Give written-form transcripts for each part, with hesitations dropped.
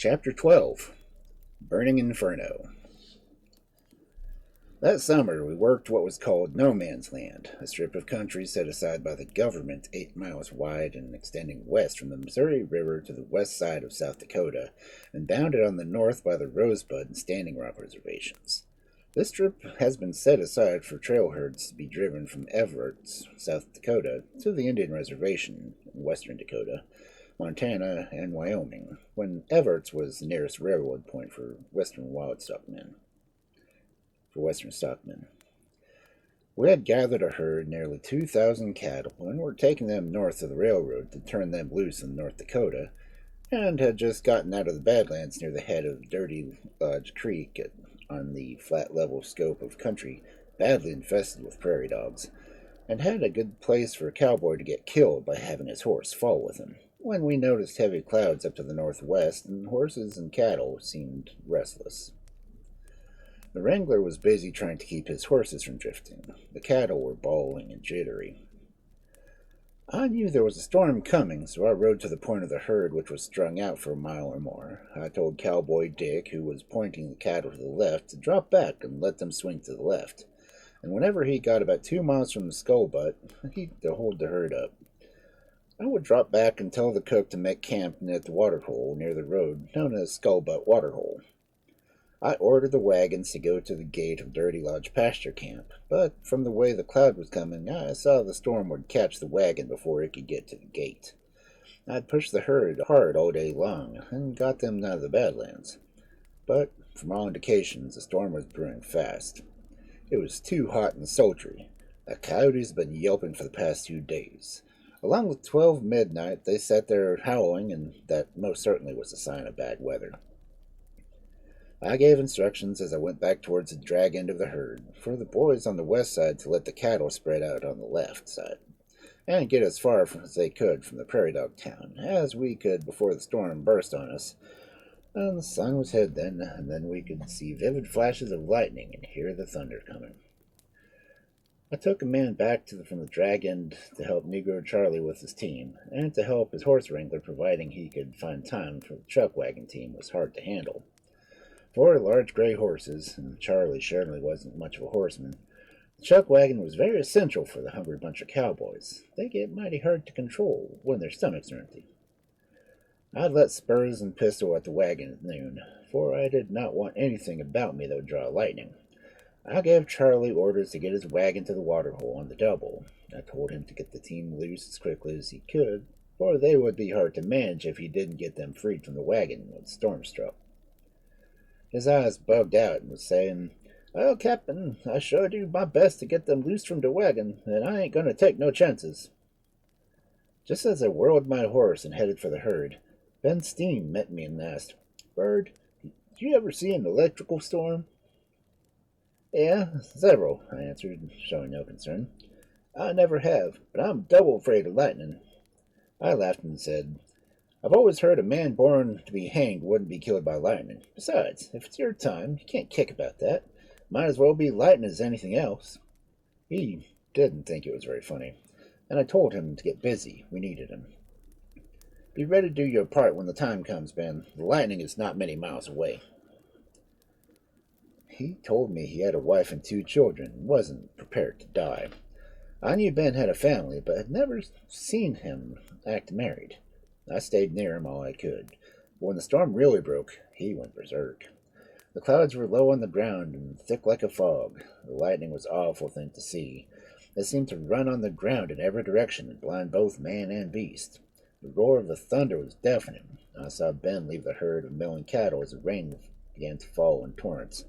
Chapter 12 Burning Inferno. That summer, we worked what was called No Man's Land, a strip of country set aside by the government 8 miles wide and extending west from the Missouri River to the west side of South Dakota, and bounded on the north by the Rosebud and Standing Rock reservations. This strip has been set aside for trail herds to be driven from Everett, South Dakota, to the Indian Reservation in western Dakota, Montana, and Wyoming, when Everett's was the nearest railroad point for western stockmen. We had gathered a herd nearly 2,000 cattle and were taking them north of the railroad to turn them loose in North Dakota, and had just gotten out of the Badlands near the head of Dirty Lodge Creek on the flat level scope of country badly infested with prairie dogs, and had a good place for a cowboy to get killed by having his horse fall with him, when we noticed heavy clouds up to the northwest, and horses and cattle seemed restless. The wrangler was busy trying to keep his horses from drifting. The cattle were bawling and jittery. I knew there was a storm coming, so I rode to the point of the herd, which was strung out for a mile or more. I told Cowboy Dick, who was pointing the cattle to the left, to drop back and let them swing to the left, and whenever he got about 2 miles from the skull butt, he'd hold the herd up. I would drop back and tell the cook to make camp at the waterhole near the road, known as Skullbutt Waterhole. I ordered the wagons to go to the gate of Dirty Lodge pasture camp, but from the way the cloud was coming, I saw the storm would catch the wagon before it could get to the gate. I'd pushed the herd hard all day long and got them out of the Badlands, but from all indications the storm was brewing fast. It was too hot and sultry. The coyotes had been yelping for the past 2 days. Along with 12 midnight, they sat there howling, and that most certainly was a sign of bad weather. I gave instructions as I went back towards the drag end of the herd for the boys on the west side to let the cattle spread out on the left side and get as far as they could from the prairie dog town as we could before the storm burst on us. And the sun was hid then, and then we could see vivid flashes of lightning and hear the thunder coming. I took a man back from the drag end to help Negro Charlie with his team, and to help his horse wrangler, providing he could find time, for the chuck wagon team was hard to handle. 4 large gray horses, and Charlie certainly wasn't much of a horseman. The chuck wagon was very essential for the hungry bunch of cowboys. They get mighty hard to control when their stomachs are empty. I'd let spurs and pistol at the wagon at noon, for I did not want anything about me that would draw lightning. I gave Charlie orders to get his wagon to the waterhole on the double. I told him to get the team loose as quickly as he could, for they would be hard to manage if he didn't get them freed from the wagon when the storm struck. His eyes bugged out and was saying, "Well, Captain, I sure do my best to get them loose from the wagon, and I ain't going to take no chances." Just as I whirled my horse and headed for the herd, Ben Steen met me and asked, "Byrd, did you ever see an electrical storm?" "Yeah, several," I answered, showing no concern. "I never have, but I'm double afraid of lightning." I laughed and said, "I've always heard a man born to be hanged wouldn't be killed by lightning. Besides, if it's your time, you can't kick about that. Might as well be lightning as anything else." He didn't think it was very funny, and I told him to get busy. We needed him. "Be ready to do your part when the time comes, Ben. The lightning is not many miles away." He told me he had a wife and 2 children and wasn't prepared to die. I knew Ben had a family, but had never seen him act married. I stayed near him all I could, but when the storm really broke, he went berserk. The clouds were low on the ground and thick like a fog. The lightning was an awful thing to see. It seemed to run on the ground in every direction and blind both man and beast. The roar of the thunder was deafening. I saw Ben leave the herd of milling cattle as the rain began to fall in torrents.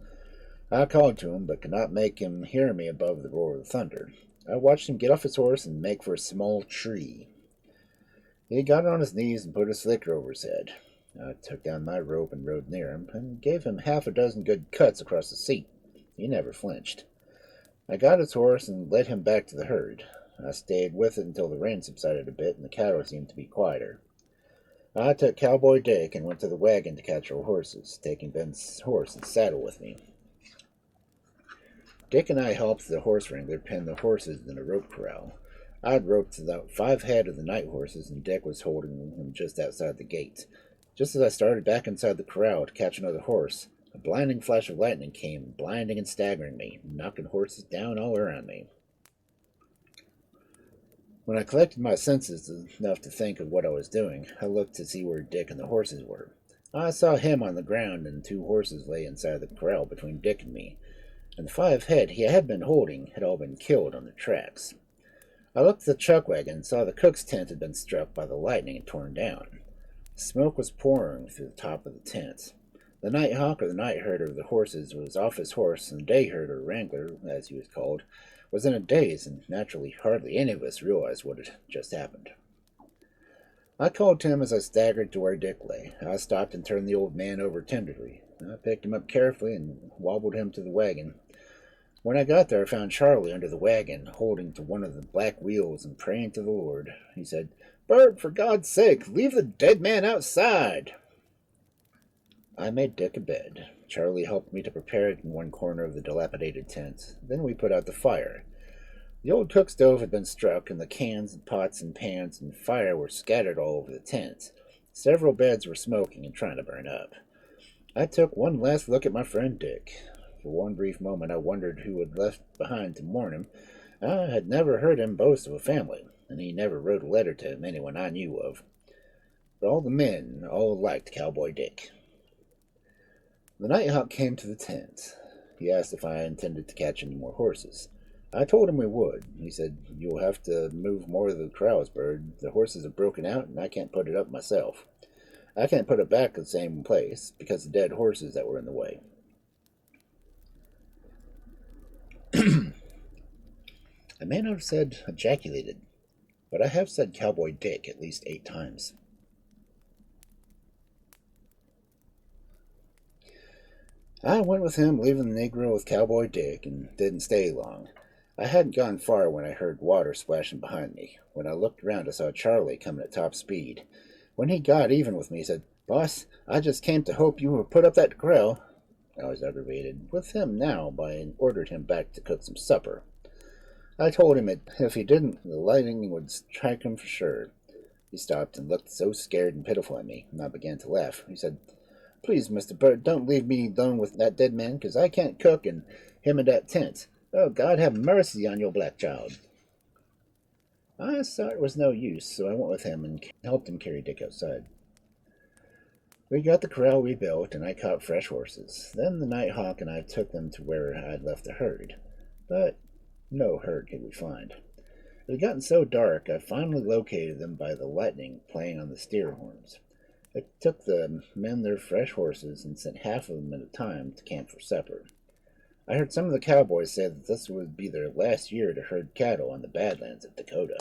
I called to him, but could not make him hear me above the roar of the thunder. I watched him get off his horse and make for a small tree. He got on his knees and put a slicker over his head. I took down my rope and rode near him, and gave him 6 good cuts across the seat. He never flinched. I got his horse and led him back to the herd. I stayed with it until the rain subsided a bit and the cattle seemed to be quieter. I took Cowboy Dick and went to the wagon to catch our horses, taking Ben's horse and saddle with me. Dick and I helped the horse wrangler pin the horses in a rope corral. I'd roped about 5 head of the night horses, and Dick was holding them just outside the gate. Just as I started back inside the corral to catch another horse, a blinding flash of lightning came, blinding and staggering me, knocking horses down all around me. When I collected my senses enough to think of what I was doing, I looked to see where Dick and the horses were. I saw him on the ground, and 2 horses lay inside the corral between Dick and me, and the 5 head he had been holding had all been killed on the tracks. I looked at the chuck wagon and saw the cook's tent had been struck by the lightning and torn down. Smoke was pouring through the top of the tent. The night hawk, or the night herder of the horses, was off his horse, and the day herder, wrangler, as he was called, was in a daze, and naturally hardly any of us realized what had just happened. I called to him as I staggered to where Dick lay. I stopped and turned the old man over tenderly. I picked him up carefully and wobbled him to the wagon. When I got there, I found Charlie under the wagon, holding to one of the black wheels and praying to the Lord. He said, "Byrd, for God's sake, leave the dead man outside." I made Dick a bed. Charlie helped me to prepare it in one corner of the dilapidated tent. Then we put out the fire. The old cook stove had been struck, and the cans and pots and pans and fire were scattered all over the tent. Several beds were smoking and trying to burn up. I took one last look at my friend Dick. For one brief moment I wondered who had left behind to mourn him. I had never heard him boast of a family, and he never wrote a letter to anyone I knew of. But all the men all liked Cowboy Dick. The nighthawk came to the tent. He asked if I intended to catch any more horses. I told him we would. He said, "You'll have to move more of the corrals, Byrd. The horses have broken out, and I can't put it up myself. I can't put it back in the same place because of the dead horses that were in the way." I may not have said ejaculated, but I have said Cowboy Dick at least 8 times. I went with him, leaving the Negro with Cowboy Dick, and didn't stay long. I hadn't gone far when I heard water splashing behind me. When I looked around, I saw Charlie coming at top speed. When he got even with me, he said, "Boss, I just came to hope you would put up that corral." I was aggravated with him now by and ordered him back to cook some supper. I told him that if he didn't, the lightning would strike him for sure. He stopped and looked so scared and pitiful at me, and I began to laugh. He said, "Please, Mr. Byrd, don't leave me alone with that dead man, 'cause I can't cook, and him in that tent. Oh, God have mercy on your black child." I saw it was no use, so I went with him and helped him carry Dick outside. We got the corral rebuilt, and I caught fresh horses. Then the nighthawk and I took them to where I had left the herd. But no herd could we find. It had gotten so dark, I finally located them by the lightning playing on the steer horns. I took the men their fresh horses and sent half of them at a time to camp for supper. I heard some of the cowboys say that this would be their last year to herd cattle on the Badlands of Dakota.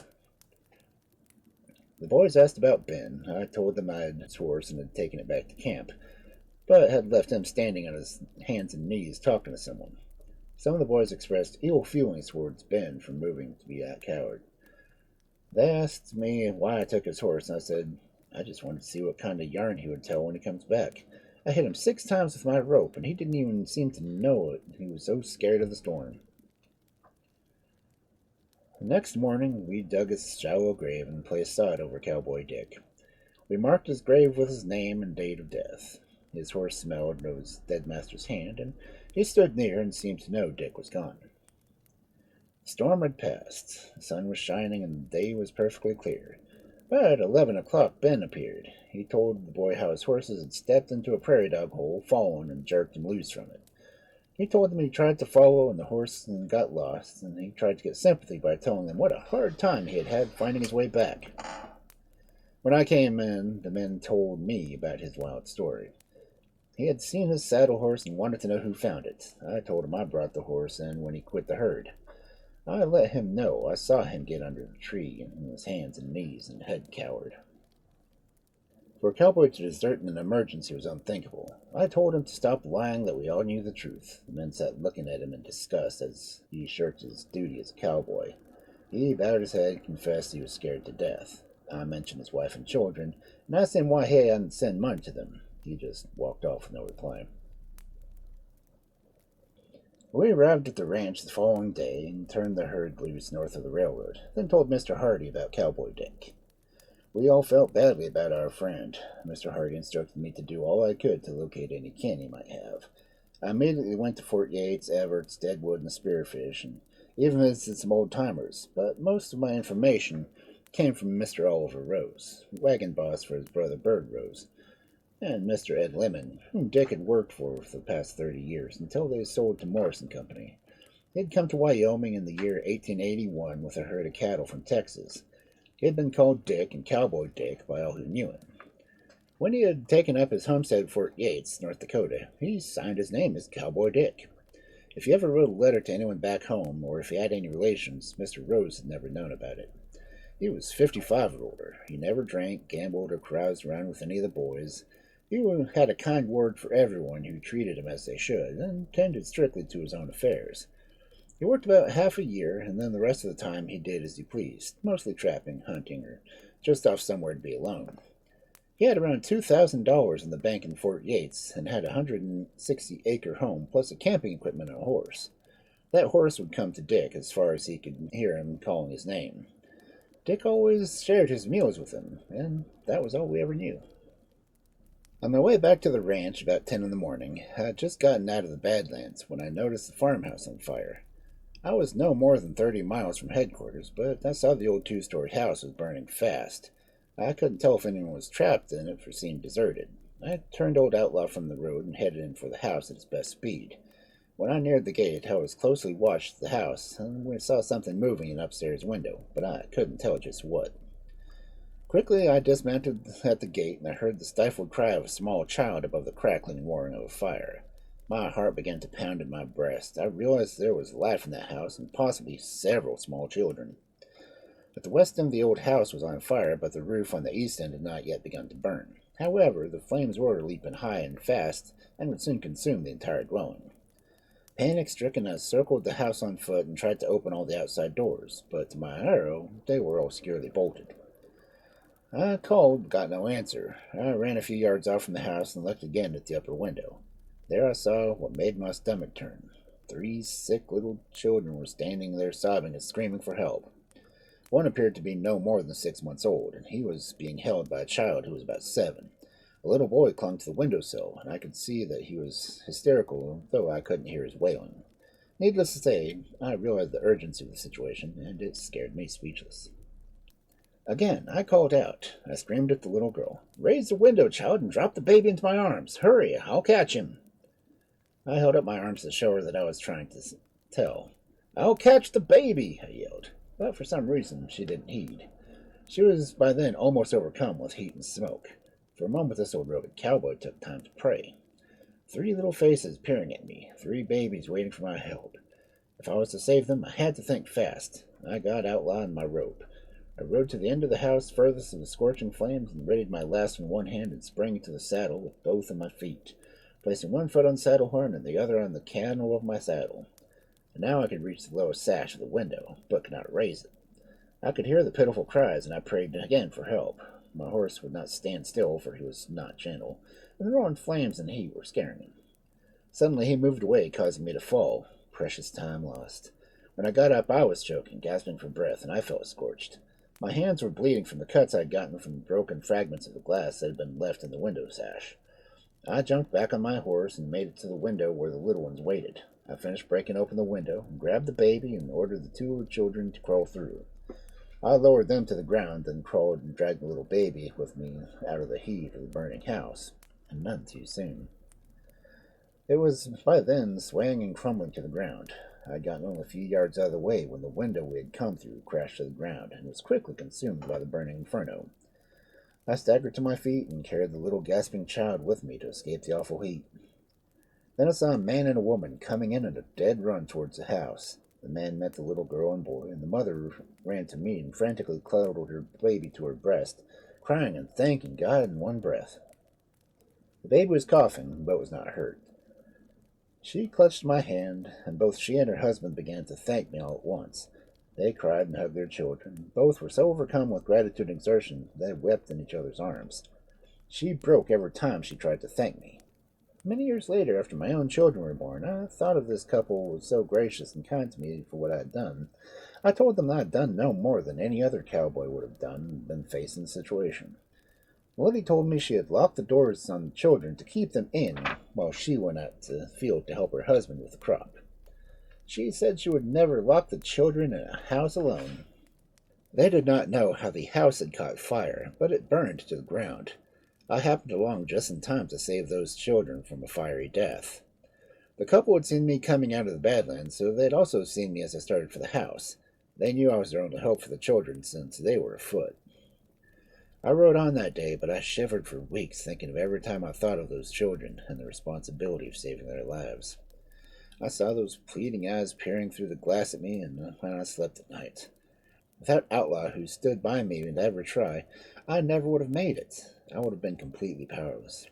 The boys asked about Ben. I told them I had his horse and had taken it back to camp, but had left him standing on his hands and knees talking to someone. Some of the boys expressed ill feelings towards Ben for moving to be a coward. They asked me why I took his horse, and I said I just wanted to see what kind of yarn he would tell when he comes back. I hit him 6 times with my rope, and he didn't even seem to know it. He was so scared of the storm. The next morning, we dug a shallow grave and placed sod over Cowboy Dick. We marked his grave with his name and date of death. His horse smelled of his dead master's hand, and he stood near and seemed to know Dick was gone. The storm had passed. The sun was shining, and the day was perfectly clear. But at 11 o'clock, Ben appeared. He told the boy how his horses had stepped into a prairie dog hole, fallen, and jerked him loose from it. He told them he tried to follow, and the horse got lost, and he tried to get sympathy by telling them what a hard time he had had finding his way back. When I came in, the men told me about his wild story. He had seen his saddle horse and wanted to know who found it. I told him I brought the horse in when he quit the herd. I let him know I saw him get under the tree on his hands and knees and head cowered. For a cowboy to desert in an emergency was unthinkable. I told him to stop lying, that we all knew the truth. The men sat looking at him in disgust as he shirked his duty as a cowboy. He bowed his head and confessed he was scared to death. I mentioned his wife and children, and asked him why he hadn't sent money to them. He just walked off with no reply. We arrived at the ranch the following day and turned the herd loose north of the railroad, then told Mr. Hardy about Cowboy Dick. We all felt badly about our friend. Mr. Hardy instructed me to do all I could to locate any kin he might have. I immediately went to Fort Yates, Everett's, Deadwood, and Spearfish, and even visited some old timers, but most of my information came from Mr. Oliver Rose, wagon boss for his brother Byrd Rose, and Mr. Ed Lemon, whom Dick had worked for the past 30 years until they sold to Morrison Company. He had come to Wyoming in the year 1881 with a herd of cattle from Texas. He had been called Dick and Cowboy Dick by all who knew him. When he had taken up his homestead at Fort Yates, North Dakota, he signed his name as Cowboy Dick. If he ever wrote a letter to anyone back home, or if he had any relations, Mr. Rose had never known about it. He was 55 or older. He never drank, gambled, or caroused around with any of the boys. He had a kind word for everyone who treated him as they should, and tended strictly to his own affairs. He worked about half a year, and then the rest of the time he did as he pleased, mostly trapping, hunting, or just off somewhere to be alone. He had around $2,000 in the bank in Fort Yates, and had a 160-acre home, plus a camping equipment and a horse. That horse would come to Dick as far as he could hear him calling his name. Dick always shared his meals with him, and that was all we ever knew. On my way back to the ranch about 10 in the morning, I had just gotten out of the Badlands when I noticed the farmhouse on fire. I was no more than 30 miles from headquarters, but I saw the old two-story house was burning fast. I couldn't tell if anyone was trapped in it, for it seemed deserted. I turned Old Outlaw from the road and headed in for the house at its best speed. When I neared the gate, I was closely watched the house, and we saw something moving in an upstairs window, but I couldn't tell just what. Quickly I dismounted at the gate, and I heard the stifled cry of a small child above the crackling roaring of a fire. My heart began to pound in my breast. I realized there was life in that house, and possibly several small children. At the west end of the old house was on fire, but the roof on the east end had not yet begun to burn. However, the flames were leaping high and fast, and would soon consume the entire dwelling. Panic-stricken, I circled the house on foot and tried to open all the outside doors, but to my horror, they were all securely bolted. I called, but got no answer. I ran a few yards off from the house and looked again at the upper window. There I saw what made my stomach turn. 3 sick little children were standing there sobbing and screaming for help. One appeared to be no more than 6 months old, and he was being held by a child who was about 7. A little boy clung to the windowsill, and I could see that he was hysterical, though I couldn't hear his wailing. Needless to say, I realized the urgency of the situation, and it scared me speechless. Again, I called out. I screamed at the little girl. "Raise the window, child, and drop the baby into my arms. Hurry, I'll catch him." I held up my arms to show her that I was trying to tell. "I'll catch the baby," I yelled, but for some reason she didn't heed. She was by then almost overcome with heat and smoke. For a moment this old rugged cowboy took time to pray. 3 little faces peering at me, 3 babies waiting for my help. If I was to save them, I had to think fast. I got Outlaw and my rope. I rode to the end of the house furthest of the scorching flames and readied my lasso in one hand and sprang into the saddle with both of my feet, placing one foot on the saddle horn and the other on the cantle of my saddle. And now I could reach the lower sash of the window, but could not raise it. I could hear the pitiful cries, and I prayed again for help. My horse would not stand still, for he was not gentle, and the roaring flames and heat were scaring him. Suddenly he moved away, causing me to fall. Precious time lost. When I got up, I was choking, gasping for breath, and I felt scorched. My hands were bleeding from the cuts I'd gotten from the broken fragments of the glass that had been left in the window sash. I jumped back on my horse and made it to the window where the little ones waited. I finished breaking open the window, and grabbed the baby and ordered the 2 children to crawl through. I lowered them to the ground, then crawled and dragged the little baby with me out of the heat of the burning house, and none too soon. It was by then swaying and crumbling to the ground. I had gotten only a few yards out of the way when the window we had come through crashed to the ground and was quickly consumed by the burning Inferno. I staggered to my feet and carried the little gasping child with me to escape the awful heat. Then I saw a man and a woman coming in at a dead run towards the house. The man met the little girl and boy, and the mother ran to me and frantically cuddled her baby to her breast, crying and thanking God in one breath. The baby was coughing, but was not hurt. She clutched my hand, and both she and her husband began to thank me all at once. They cried and hugged their children. Both were so overcome with gratitude and exertion that they wept in each other's arms. She broke every time she tried to thank me. Many years later, after my own children were born, I thought of this couple was so gracious and kind to me for what I had done. I told them that I'd done no more than any other cowboy would have done been facing the situation. Lily told me she had locked the doors on the children to keep them in while she went out to the field to help her husband with the crop. She said she would never lock the children in a house alone. They did not know how the house had caught fire, but it burned to the ground. I happened along just in time to save those children from a fiery death. The couple had seen me coming out of the Badlands, so they had also seen me as I started for the house. They knew I was their only hope for the children, since they were afoot. I rode on that day, but I shivered for weeks thinking of every time I thought of those children and the responsibility of saving their lives. I saw those pleading eyes peering through the glass at me, and when I slept at night. Without Outlaw, who stood by me and ever try, I never would have made it. I would have been completely powerless.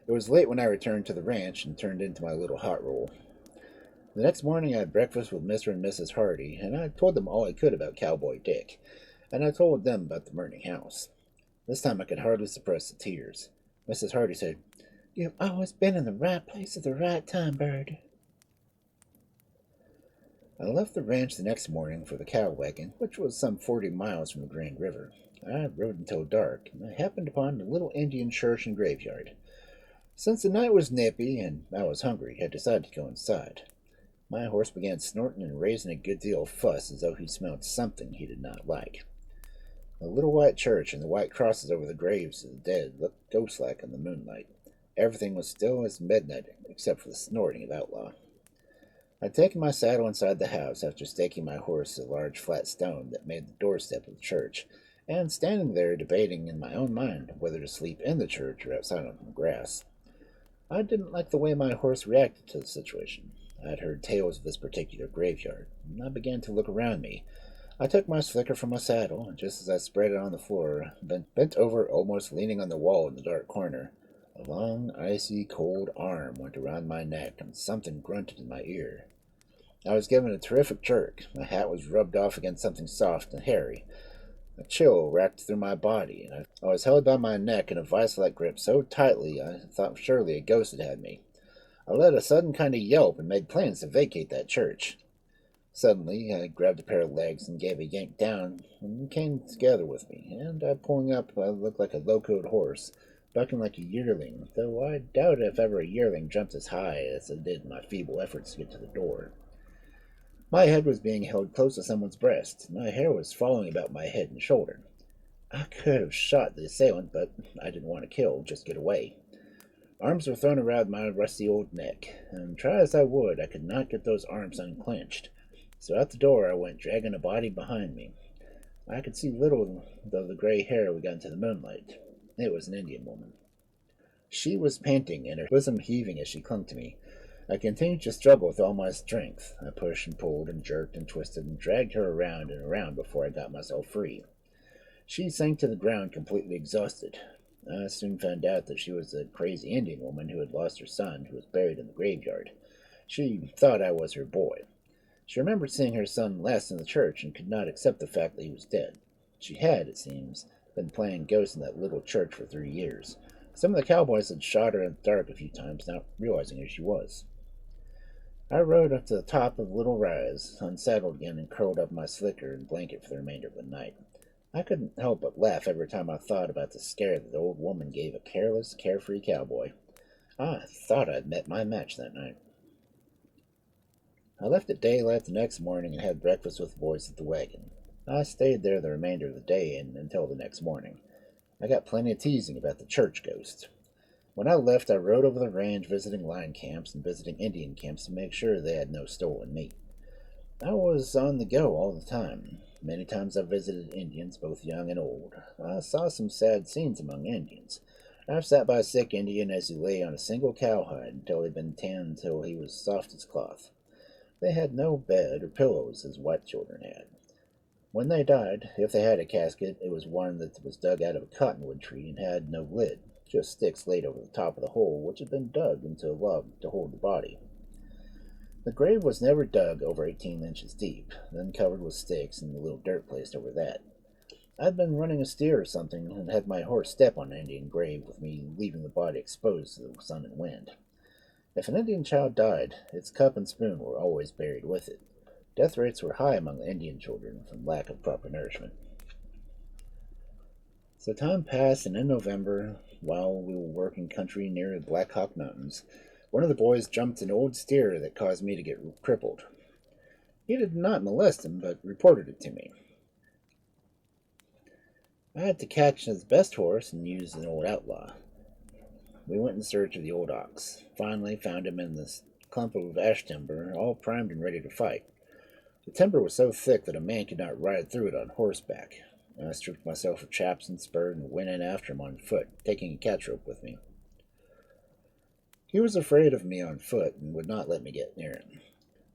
It was late when I returned to the ranch and turned into my little hot roll. The next morning I had breakfast with Mr. and Mrs. Hardy, and I told them all I could about Cowboy Dick, and I told them about the burning house. This time I could hardly suppress the tears. Mrs. Hardy said, "You've always been in the right place at the right time, Byrd." I left the ranch the next morning for the cow wagon, which was some 40 miles from the Grand River. I rode until dark, and I happened upon a little Indian church and graveyard. Since the night was nippy and I was hungry, I decided to go inside. My horse began snorting and raising a good deal of fuss as though he smelled something he did not like. The little white church and the white crosses over the graves of the dead looked ghost-like in the moonlight. Everything was still as midnight, except for the snorting of Outlaw. I'd taken my saddle inside the house after staking my horse to a large flat stone that made the doorstep of the church, and standing there debating in my own mind whether to sleep in the church or outside on the grass. I didn't like the way my horse reacted to the situation. I had heard tales of this particular graveyard, and I began to look around me. I took my slicker from my saddle, and just as I spread it on the floor, bent over, almost leaning on the wall in the dark corner, a long, icy, cold arm went around my neck, and something grunted in my ear. I was given a terrific jerk. My hat was rubbed off against something soft and hairy. A chill racked through my body, and I was held by my neck in a vice-like grip so tightly I thought surely a ghost had me. I let a sudden kind of yelp and made plans to vacate that church. Suddenly, I grabbed a pair of legs and gave a yank down, and came together with me, and pulling up, I looked like a locoed horse, bucking like a yearling, though I doubt if ever a yearling jumped as high as it did in my feeble efforts to get to the door. My head was being held close to someone's breast. My hair was falling about my head and shoulder. I could have shot the assailant, but I didn't want to kill, just get away. Arms were thrown around my rusty old neck, and try as I would, I could not get those arms unclenched. So out the door I went, dragging a body behind me. I could see little of the gray hair we got into the moonlight. It was an Indian woman. She was panting, and her bosom heaving as she clung to me. I continued to struggle with all my strength. I pushed and pulled and jerked and twisted and dragged her around and around before I got myself free. She sank to the ground completely exhausted. I soon found out that she was a crazy Indian woman who had lost her son, who was buried in the graveyard. She thought I was her boy. She remembered seeing her son last in the church and could not accept the fact that he was dead. She had, it seems, been playing ghost in that little church for 3 years. Some of the cowboys had shot her in the dark a few times, not realizing who she was. I rode up to the top of the little rise, unsaddled again, and curled up my slicker and blanket for the remainder of the night. I couldn't help but laugh every time I thought about the scare that the old woman gave a careless, carefree cowboy. I thought I'd met my match that night. I left at daylight the next morning and had breakfast with the boys at the wagon. I stayed there the remainder of the day and until the next morning. I got plenty of teasing about the church ghost. When I left, I rode over the range visiting line camps and visiting Indian camps to make sure they had no stolen meat. I was on the go all the time. Many times I visited Indians, both young and old. I saw some sad scenes among Indians. I've sat by a sick Indian as he lay on a single cowhide until he'd been tanned until he was soft as cloth. They had no bed or pillows as white children had. When they died, if they had a casket, it was one that was dug out of a cottonwood tree and had no lid, just sticks laid over the top of the hole which had been dug into a log to hold the body. The grave was never dug over 18 inches deep, then covered with sticks and a little dirt placed over that. I'd been running a steer or something and had my horse step on an Indian grave with me leaving the body exposed to the sun and wind. If an Indian child died, its cup and spoon were always buried with it. Death rates were high among the Indian children from lack of proper nourishment. So time passed, and in November, while we were working country near the Black Hawk Mountains, one of the boys jumped an old steer that caused me to get crippled. He did not molest him, but reported it to me. I had to catch his best horse and use an old outlaw. We went in search of the old ox. Finally found him in this clump of ash timber, all primed and ready to fight. The timber was so thick that a man could not ride through it on horseback. I stripped myself of chaps and spurred and went in after him on foot, taking a catch rope with me. He was afraid of me on foot and would not let me get near him.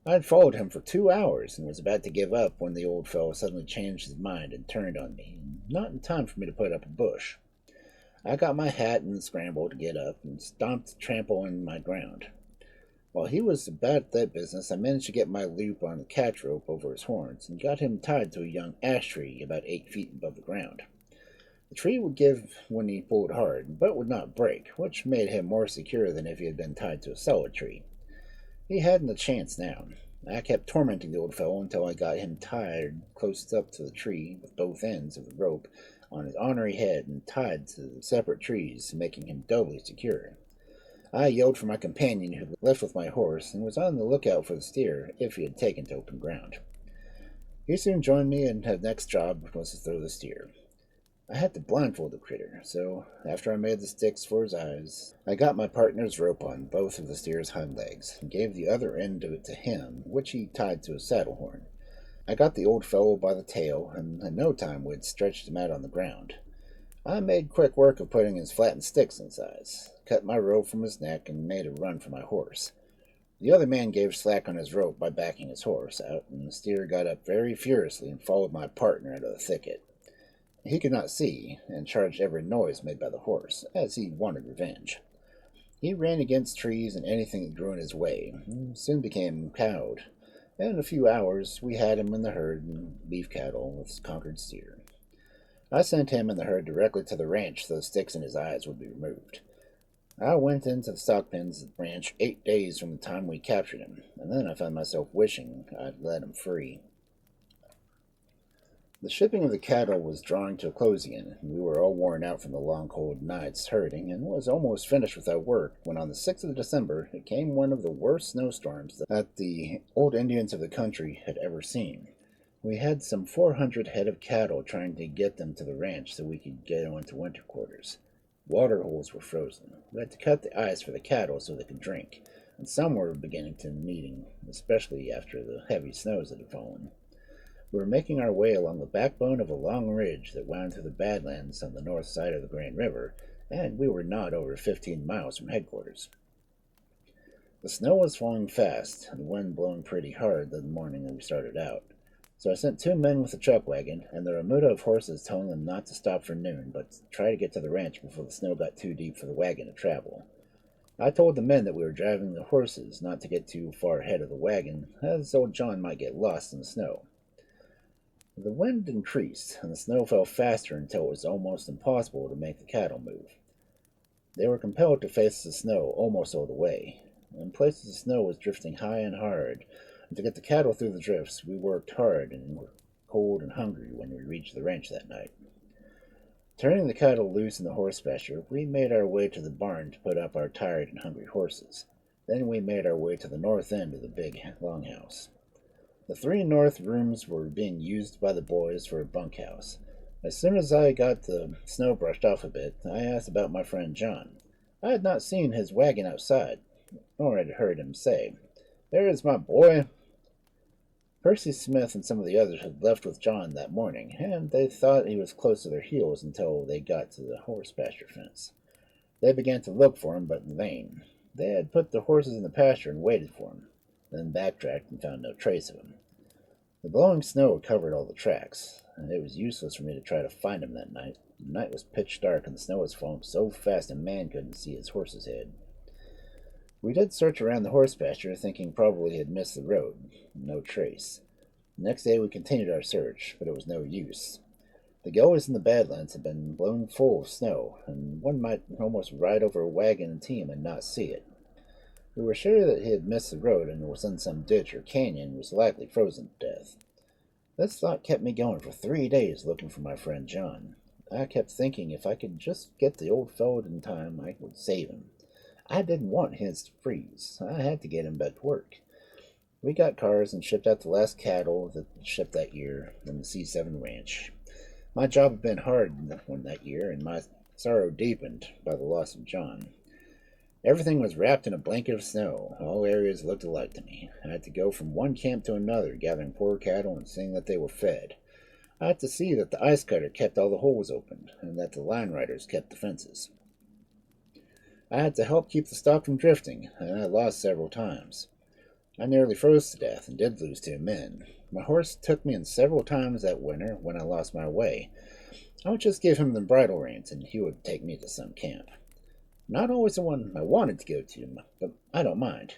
I had followed him for 2 hours and was about to give up when the old fellow suddenly changed his mind and turned on me, not in time for me to put up a bush. I got my hat and scrambled to get up and stomped to trample on my ground. While he was about that business, I managed to get my loop on the catch rope over his horns and got him tied to a young ash tree about 8 feet above the ground. The tree would give when he pulled hard, but would not break, which made him more secure than if he had been tied to a solid tree. He hadn't a chance now. I kept tormenting the old fellow until I got him tied close up to the tree with both ends of the rope on his ornery head and tied to separate trees, making him doubly secure. I yelled for my companion, who left with my horse, and was on the lookout for the steer if he had taken to open ground. He soon joined me, and his next job was to throw the steer. I had to blindfold the critter, so after I made the sticks for his eyes, I got my partner's rope on both of the steer's hind legs and gave the other end of it to him, which he tied to his saddle horn. I got the old fellow by the tail, and in no time we had stretched him out on the ground. I made quick work of putting his flattened sticks in his eyes, cut my rope from his neck, and made a run for my horse. The other man gave slack on his rope by backing his horse out, and the steer got up very furiously and followed my partner out of the thicket. He could not see, and charged every noise made by the horse, as he wanted revenge. He ran against trees and anything that grew in his way, and soon became cowed. In a few hours we had him in the herd and beef cattle with his conquered steer. I sent him and the herd directly to the ranch so the sticks in his eyes would be removed. I went into the stock pens at the ranch 8 days from the time we captured him, and then I found myself wishing I'd let him free. The shipping of the cattle was drawing to a close again, and we were all worn out from the long cold nights herding, and was almost finished with our work when on the 6th of December it came one of the worst snowstorms that the old Indians of the country had ever seen. We had some 400 head of cattle trying to get them to the ranch so we could get into winter quarters. Water holes were frozen. We had to cut the ice for the cattle so they could drink, and some were beginning to needing, especially after the heavy snows that had fallen. We were making our way along the backbone of a long ridge that wound through the Badlands on the north side of the Grand River, and we were not over 15 miles from headquarters. The snow was falling fast, and the wind blowing pretty hard the morning that we started out. So I sent 2 men with a chuck wagon and the remuda of horses, telling them not to stop for noon, but to try to get to the ranch before the snow got too deep for the wagon to travel. I told the men that we were driving the horses not to get too far ahead of the wagon, as old John might get lost in the snow. The wind increased, and the snow fell faster until it was almost impossible to make the cattle move. They were compelled to face the snow almost all the way. In places the snow was drifting high and hard, and to get the cattle through the drifts we worked hard and were cold and hungry when we reached the ranch that night. Turning the cattle loose in the horse pasture, we made our way to the barn to put up our tired and hungry horses. Then we made our way to the north end of the big longhouse. The 3 north rooms were being used by the boys for a bunkhouse. As soon as I got the snow brushed off a bit, I asked about my friend John. I had not seen his wagon outside, nor had heard him say, "There is my boy." Percy Smith and some of the others had left with John that morning, and they thought he was close to their heels until they got to the horse pasture fence. They began to look for him, but in vain. They had put the horses in the pasture and waited for him, then backtracked and found no trace of him. The blowing snow had covered all the tracks, and it was useless for me to try to find him that night. The night was pitch dark, and the snow was falling so fast a man couldn't see his horse's head. We did search around the horse pasture, thinking probably he had missed the road. No trace. The next day we continued our search, but it was no use. The gullies in the Badlands had been blown full of snow, and one might almost ride over a wagon and team and not see it. We were sure that he had missed the road and was in some ditch or canyon and was likely frozen to death. This thought kept me going for 3 days looking for my friend John. I kept thinking if I could just get the old fellow in time, I would save him. I didn't want his to freeze. I had to get him back to work. We got cars and shipped out the last cattle that shipped that year from the C7 ranch. My job had been hard that year, and my sorrow deepened by the loss of John. Everything was wrapped in a blanket of snow. All areas looked alike to me. I had to go from one camp to another, gathering poor cattle and seeing that they were fed. I had to see that the ice cutter kept all the holes open, and that the line riders kept the fences. I had to help keep the stock from drifting, and I lost several times. I nearly froze to death and did lose 2 men. My horse took me in several times that winter when I lost my way. I would just give him the bridle reins, and he would take me to some camp. Not always the one I wanted to go to, but I don't mind.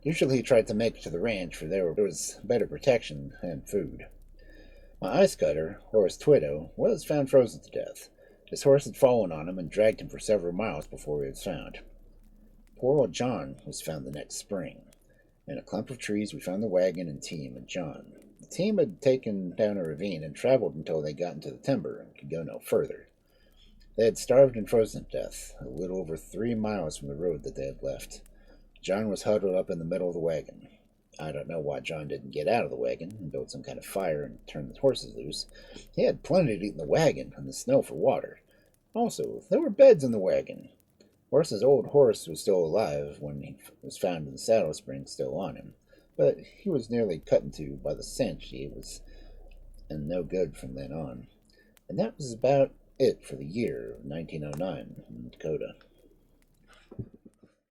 Usually he tried to make it to the ranch, for there was better protection and food. My ice cutter, Horace Twido, was found frozen to death. His horse had fallen on him and dragged him for several miles before he was found. Poor old John was found the next spring. In a clump of trees we found the wagon and team and John. The team had taken down a ravine and traveled until they got into the timber and could go no further. They had starved and frozen to death, a little over 3 miles from the road that they had left. John was huddled up in the middle of the wagon. I don't know why John didn't get out of the wagon and build some kind of fire and turn the horses loose. He had plenty to eat in the wagon and the snow for water. Also, there were beds in the wagon. Horace's old horse was still alive when he was found in the saddle spring still on him, but he was nearly cut in two by the cinch. He was and no good from then on. And that was about it for the year of 1909 in Dakota.